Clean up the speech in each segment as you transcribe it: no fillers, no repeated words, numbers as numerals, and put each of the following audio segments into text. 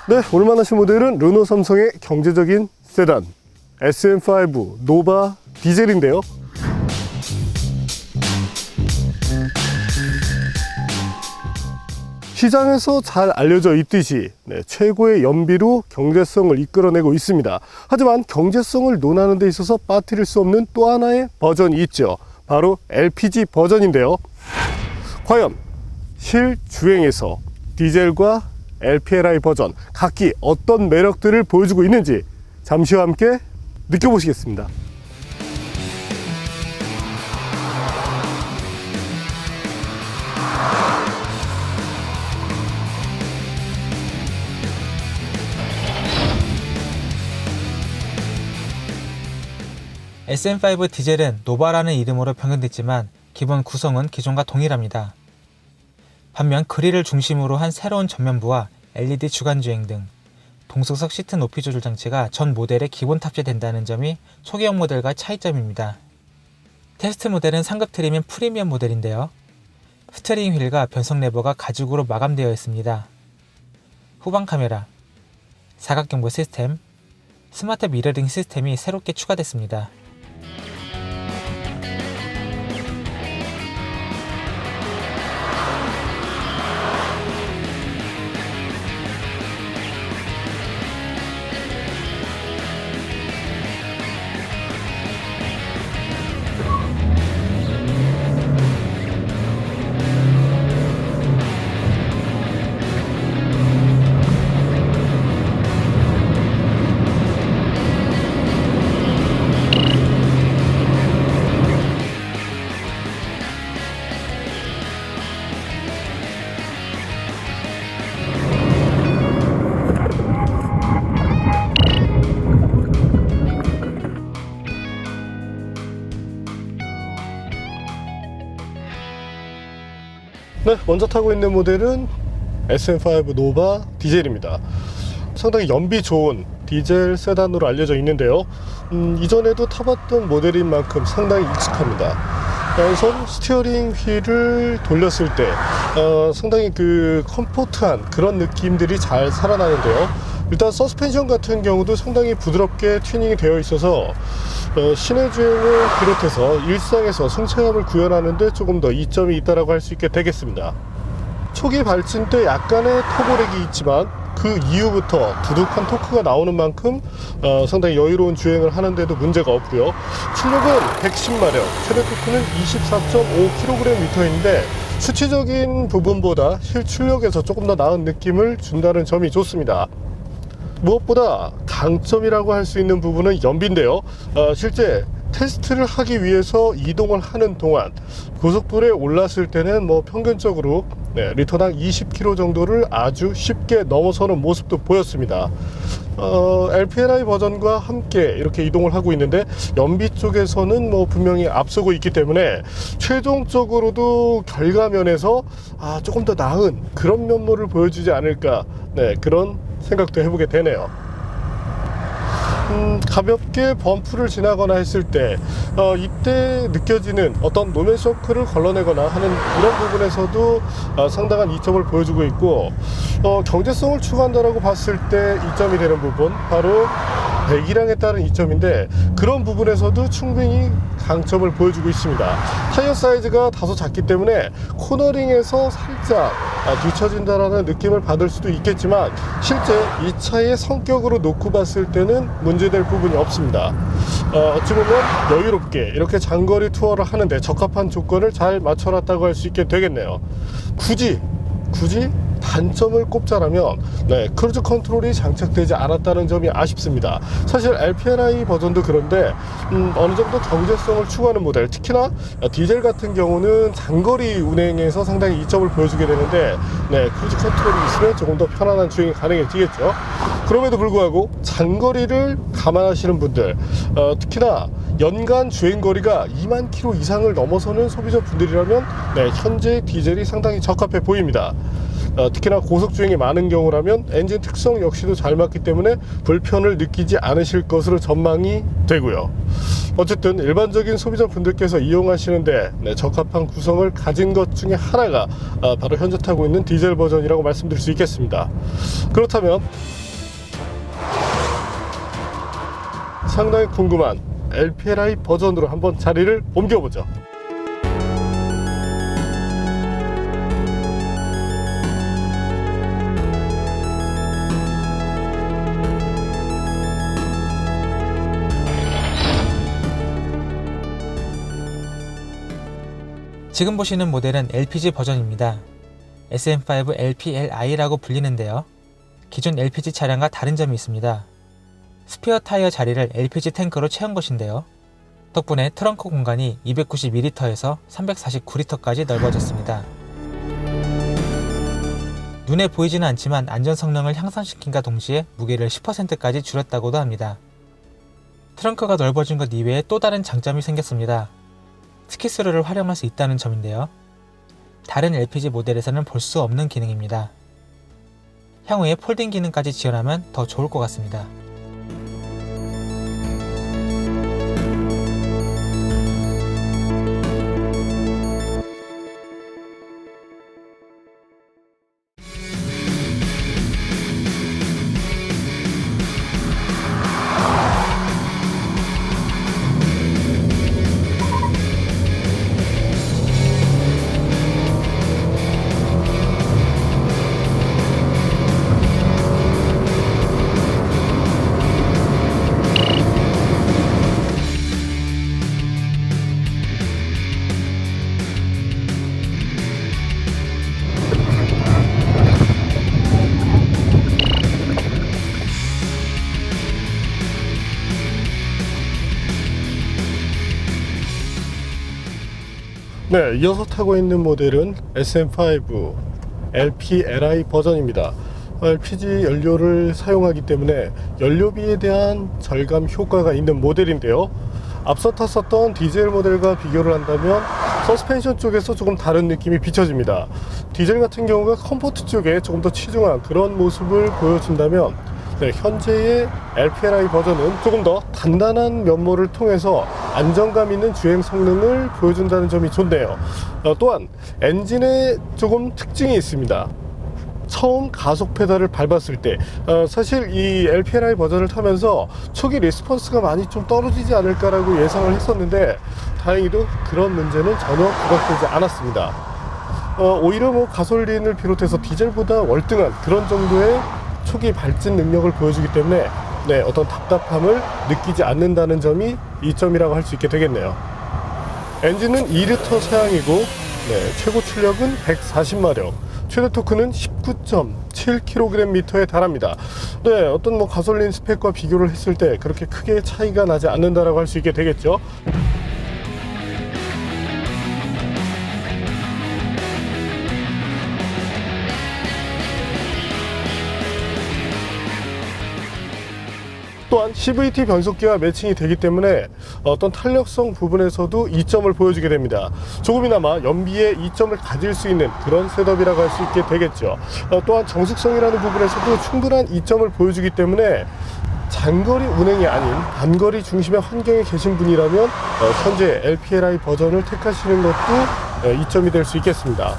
네, 오늘 만나신 모델은 르노 삼성의 경제적인 세단 SM5 노바 디젤인데요. 시장에서 잘 알려져 있듯이 최고의 연비로 경제성을 이끌어내고 있습니다. 하지만 경제성을 논하는 데 있어서 빠뜨릴 수 없는 또 하나의 버전이 있죠. 바로 LPG 버전인데요. 과연 실주행에서 디젤과 LPLI 버전 각기 어떤 매력들을 보여주고 있는지 잠시 후 함께 느껴보시겠습니다. SM5 디젤은 노바라는 이름으로 변경됐지만 기본 구성은 기존과 동일합니다. 반면 그릴을 중심으로 한 새로운 전면부와 LED 주간주행 등 동승석 시트 높이 조절 장치가 전 모델에 기본 탑재된다는 점이 초기형 모델과 차이점입니다. 테스트 모델은 상급 트림인 프리미엄 모델인데요. 스티어링 휠과 변속 레버가 가죽으로 마감되어 있습니다. 후방 카메라, 사각 경보 시스템, 스마트 미러링 시스템이 새롭게 추가됐습니다. 네, 먼저 타고 있는 모델은 SM5 노바 디젤입니다. 상당히 연비 좋은 디젤 세단으로 알려져 있는데요. 이전에도 타봤던 모델인 만큼 상당히 익숙합니다. 왼손 스티어링 휠을 돌렸을 때 상당히 컴포트한 그런 느낌들이 잘 살아나는데요. 일단 서스펜션 같은 경우도 상당히 부드럽게 튜닝이 되어 있어서 시내 주행을 비롯해서 일상에서 승차감을 구현하는 데 조금 더 이점이 있다고 할 수 있게 되겠습니다. 초기 발진 때 약간의 터보렉이 있지만 그 이후부터 두둑한 토크가 나오는 만큼 상당히 여유로운 주행을 하는데도 문제가 없고요. 출력은 110마력, 최대 토크는 24.5kgm인데 수치적인 부분보다 실출력에서 조금 더 나은 느낌을 준다는 점이 좋습니다. 무엇보다 강점이라고 할 수 있는 부분은 연비인데요. 실제 테스트를 하기 위해서 이동을 하는 동안 고속도로에 올랐을 때는 평균적으로 리터당 20km 정도를 아주 쉽게 넘어서는 모습도 보였습니다. LPLI 버전과 함께 이렇게 이동을 하고 있는데 연비 쪽에서는 분명히 앞서고 있기 때문에 최종적으로도 결과면에서 조금 더 나은 그런 면모를 보여주지 않을까, 그런 생각도 해보게 되네요. 가볍게 범프를 지나거나 했을 때 이때 느껴지는 어떤 노면 서클을 걸러내거나 하는 이런 부분에서도 상당한 이점을 보여주고 있고, 경제성을 추구한다라고 봤을 때 이점이 되는 부분, 바로 배기량에 따른 이점인데 그런 부분에서도 충분히 강점을 보여주고 있습니다. 타이어 사이즈가 다소 작기 때문에 코너링에서 살짝 뒤처진다라는 느낌을 받을 수도 있겠지만 실제 이 차의 성격으로 놓고 봤을 때는 문제될 부분이 없습니다. 어찌 보면 여유롭게 이렇게 장거리 투어를 하는데 적합한 조건을 잘 맞춰놨다고 할 수 있게 되겠네요. 굳이 단점을 꼽자라면 크루즈 컨트롤이 장착되지 않았다는 점이 아쉽습니다. 사실 LPLI 버전도 그런데 어느 정도 경제성을 추구하는 모델, 특히나 디젤 같은 경우는 장거리 운행에서 상당히 이점을 보여주게 되는데 크루즈 컨트롤이 있으면 조금 더 편안한 주행이 가능해지겠죠. 그럼에도 불구하고 장거리를 감안하시는 분들, 특히나 연간 주행거리가 2만 km 이상을 넘어서는 소비자분들이라면 현재 디젤이 상당히 적합해 보입니다. 특히나 고속주행이 많은 경우라면 엔진 특성 역시도 잘 맞기 때문에 불편을 느끼지 않으실 것으로 전망이 되고요. 어쨌든 일반적인 소비자분들께서 이용하시는데 적합한 구성을 가진 것 중에 하나가 바로 현재 타고 있는 디젤 버전이라고 말씀드릴 수 있겠습니다. 그렇다면 상당히 궁금한 LPLI 버전으로 한번 자리를 옮겨보죠. 지금 보시는 모델은 LPG 버전입니다. SM5 LPLI라고 불리는데요. 기존 LPG 차량과 다른 점이 있습니다. 스피어 타이어 자리를 LPG 탱크로 채운 것인데요. 덕분에 트렁크 공간이 292리터에서 349리터까지 넓어졌습니다. 눈에 보이지는 않지만 안전 성능을 향상시킨과 동시에 무게를 10%까지 줄였다고도 합니다. 트렁크가 넓어진 것 이외에 또 다른 장점이 생겼습니다. 스키스루를 활용할 수 있다는 점인데요. 다른 LPG 모델에서는 볼 수 없는 기능입니다. 향후에 폴딩 기능까지 지원하면 더 좋을 것 같습니다. 네, 이어서 타고 있는 모델은 SM5 LPLI 버전입니다. LPG 연료를 사용하기 때문에 연료비에 대한 절감 효과가 있는 모델인데요. 앞서 탔었던 디젤 모델과 비교를 한다면 서스펜션 쪽에서 조금 다른 느낌이 비춰집니다. 디젤 같은 경우가 컴포트 쪽에 조금 더 치중한 그런 모습을 보여준다면 현재의 LPLI 버전은 조금 더 단단한 면모를 통해서 안정감 있는 주행 성능을 보여준다는 점이 좋네요. 또한 엔진에 조금 특징이 있습니다. 처음 가속 페달을 밟았을 때 사실 이 LPLI 버전을 타면서 초기 리스폰스가 많이 좀 떨어지지 않을까라고 예상을 했었는데 다행히도 그런 문제는 전혀 부각되지 않았습니다. 오히려 가솔린을 비롯해서 디젤보다 월등한 그런 정도의 초기 발진 능력을 보여주기 때문에 어떤 답답함을 느끼지 않는다는 점이 이점이라고 할 수 있게 되겠네요. 엔진은 2리터 사양이고 최고 출력은 140마력, 최대 토크는 19.7kgm에 달합니다. 어떤 가솔린 스펙과 비교를 했을 때 그렇게 크게 차이가 나지 않는다라고 할 수 있게 되겠죠. 또한 CVT 변속기와 매칭이 되기 때문에 어떤 탄력성 부분에서도 이점을 보여주게 됩니다. 조금이나마 연비에 이점을 가질 수 있는 그런 셋업이라고 할 수 있게 되겠죠. 또한 정숙성이라는 부분에서도 충분한 이점을 보여주기 때문에 장거리 운행이 아닌 단거리 중심의 환경에 계신 분이라면 현재 LPLI 버전을 택하시는 것도 이점이 될 수 있겠습니다.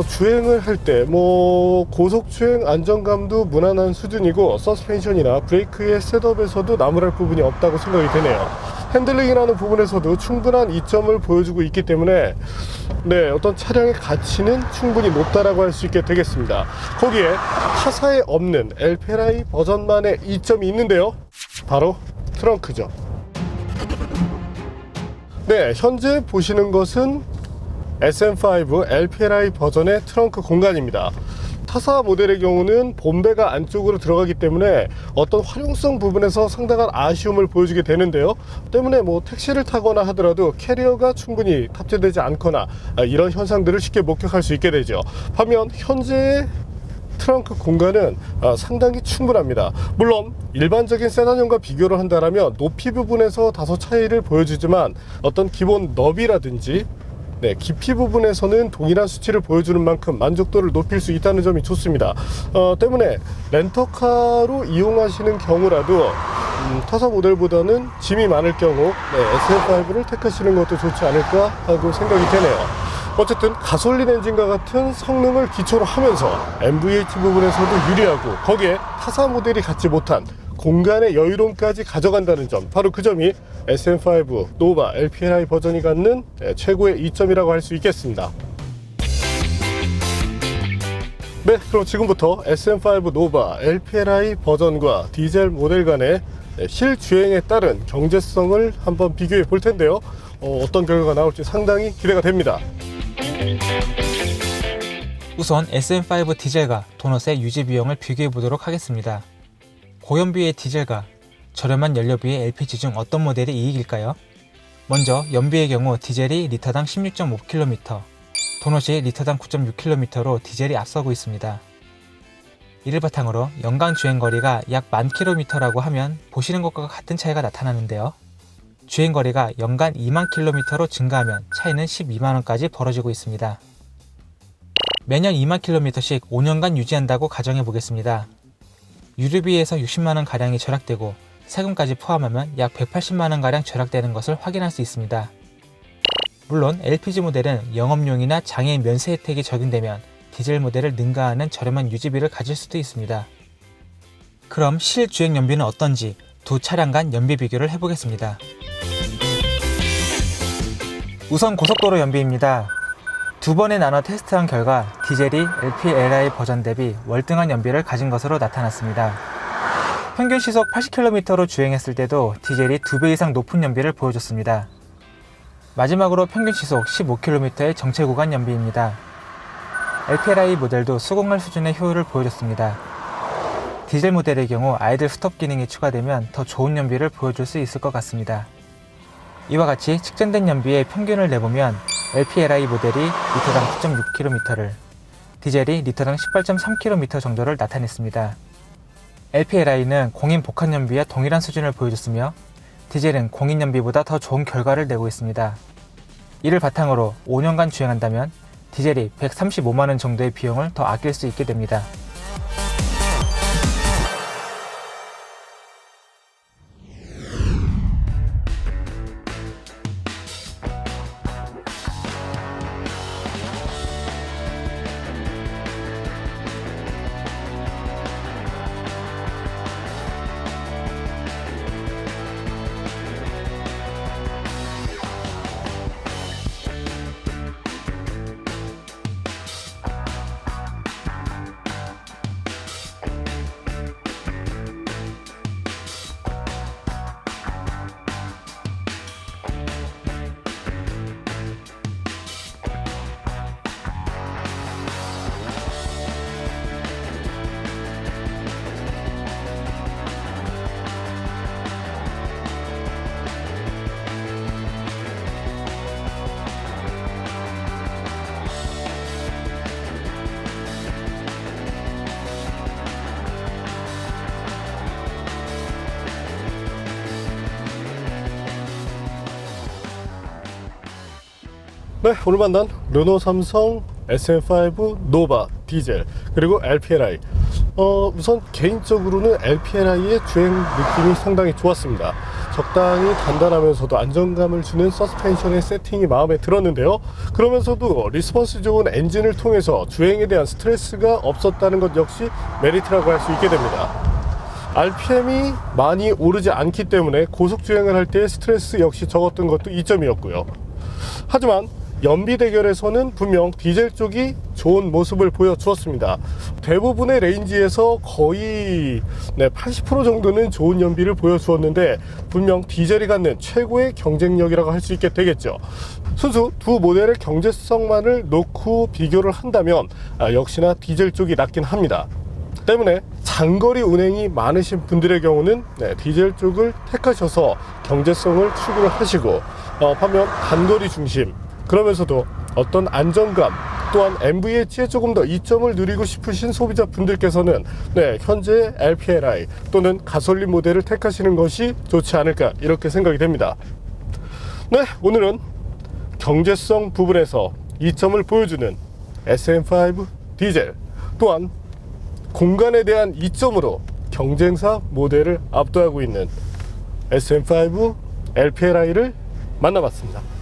주행을 할 때 고속주행 안정감도 무난한 수준이고 서스펜션이나 브레이크의 셋업에서도 나무랄 부분이 없다고 생각이 되네요. 핸들링이라는 부분에서도 충분한 이점을 보여주고 있기 때문에 어떤 차량의 가치는 충분히 높다라고 할 수 있게 되겠습니다. 거기에 타사에 없는 LPLI 버전만의 이점이 있는데요. 바로 트렁크죠. 현재 보시는 것은 SM5 LPLI 버전의 트렁크 공간입니다. 타사 모델의 경우는 본배가 안쪽으로 들어가기 때문에 어떤 활용성 부분에서 상당한 아쉬움을 보여주게 되는데요. 때문에 택시를 타거나 하더라도 캐리어가 충분히 탑재되지 않거나 이런 현상들을 쉽게 목격할 수 있게 되죠. 반면 현재의 트렁크 공간은 상당히 충분합니다. 물론 일반적인 세단형과 비교를 한다면 높이 부분에서 다소 차이를 보여주지만 어떤 기본 너비라든지 깊이 부분에서는 동일한 수치를 보여주는 만큼 만족도를 높일 수 있다는 점이 좋습니다. 때문에 렌터카로 이용하시는 경우라도 타사 모델보다는 짐이 많을 경우 SM5를 택하시는 것도 좋지 않을까 하고 생각이 되네요. 어쨌든 가솔린 엔진과 같은 성능을 기초로 하면서 MVH 부분에서도 유리하고 거기에 타사 모델이 갖지 못한 공간의 여유로움까지 가져간다는 점, 바로 그 점이 SM5 노바 LPLI 버전이 갖는 최고의 이점이라고 할 수 있겠습니다. 네, 그럼 지금부터 SM5 노바 LPLI 버전과 디젤 모델 간의 실주행에 따른 경제성을 한번 비교해 볼 텐데요. 어떤 결과가 나올지 상당히 기대가 됩니다. 우선 SM5 디젤과 도넛의 유지 비용을 비교해 보도록 하겠습니다. 고연비의 디젤과 저렴한 연료비의 LPG 중 어떤 모델이 이익일까요? 먼저 연비의 경우 디젤이 리터당 16.5km, 도넛이 리터당 9.6km로 디젤이 앞서고 있습니다. 이를 바탕으로 연간 주행거리가 약 10,000km라고 하면 보시는 것과 같은 차이가 나타나는데요. 주행거리가 연간 20,000km로 증가하면 차이는 120,000원까지 벌어지고 있습니다. 매년 20,000km씩 5년간 유지한다고 가정해 보겠습니다. 유류비에서 60만원가량이 절약되고 세금까지 포함하면 약 180만원가량 절약되는 것을 확인할 수 있습니다. 물론 LPG 모델은 영업용이나 장애인 면세 혜택이 적용되면 디젤 모델을 능가하는 저렴한 유지비를 가질 수도 있습니다. 그럼 실주행 연비는 어떤지 두 차량 간 연비 비교를 해보겠습니다. 우선 고속도로 연비입니다. 두 번에 나눠 테스트한 결과 디젤이 LPLI 버전 대비 월등한 연비를 가진 것으로 나타났습니다. 평균 시속 80km로 주행했을 때도 디젤이 2배 이상 높은 연비를 보여줬습니다. 마지막으로 평균 시속 15km의 정체 구간 연비입니다. LPLI 모델도 수공할 수준의 효율을 보여줬습니다. 디젤 모델의 경우 아이들 스톱 기능이 추가되면 더 좋은 연비를 보여줄 수 있을 것 같습니다. 이와 같이 측정된 연비의 평균을 내보면 LPLI 모델이 리터당 9.6km를, 디젤이 리터당 18.3km 정도를 나타냈습니다. LPLI는 공인 복합 연비와 동일한 수준을 보여줬으며 디젤은 공인 연비보다 더 좋은 결과를 내고 있습니다. 이를 바탕으로 5년간 주행한다면 디젤이 135만원 정도의 비용을 더 아낄 수 있게 됩니다. 네, 오늘 만난 르노 삼성 SM5 노바 디젤 그리고 LPLI. 우선 개인적으로는 LPLI의 주행 느낌이 상당히 좋았습니다. 적당히 단단하면서도 안정감을 주는 서스펜션의 세팅이 마음에 들었는데요. 그러면서도 리스폰스 좋은 엔진을 통해서 주행에 대한 스트레스가 없었다는 것 역시 메리트라고 할 수 있게 됩니다. RPM이 많이 오르지 않기 때문에 고속 주행을 할 때 스트레스 역시 적었던 것도 이점이었고요. 하지만 연비 대결에서는 분명 디젤 쪽이 좋은 모습을 보여주었습니다. 대부분의 레인지에서 거의 80% 정도는 좋은 연비를 보여주었는데 분명 디젤이 갖는 최고의 경쟁력이라고 할 수 있게 되겠죠. 순수 두 모델의 경제성만을 놓고 비교를 한다면 역시나 디젤 쪽이 낫긴 합니다. 때문에 장거리 운행이 많으신 분들의 경우는 디젤 쪽을 택하셔서 경제성을 추구를 하시고 반면 단거리 중심, 그러면서도 어떤 안정감, 또한 MVH에 조금 더 이점을 누리고 싶으신 소비자분들께서는 현재 LPLI 또는 가솔린 모델을 택하시는 것이 좋지 않을까 이렇게 생각이 됩니다. 오늘은 경제성 부분에서 이점을 보여주는 SM5 디젤 또한 공간에 대한 이점으로 경쟁사 모델을 압도하고 있는 SM5 LPLI를 만나봤습니다.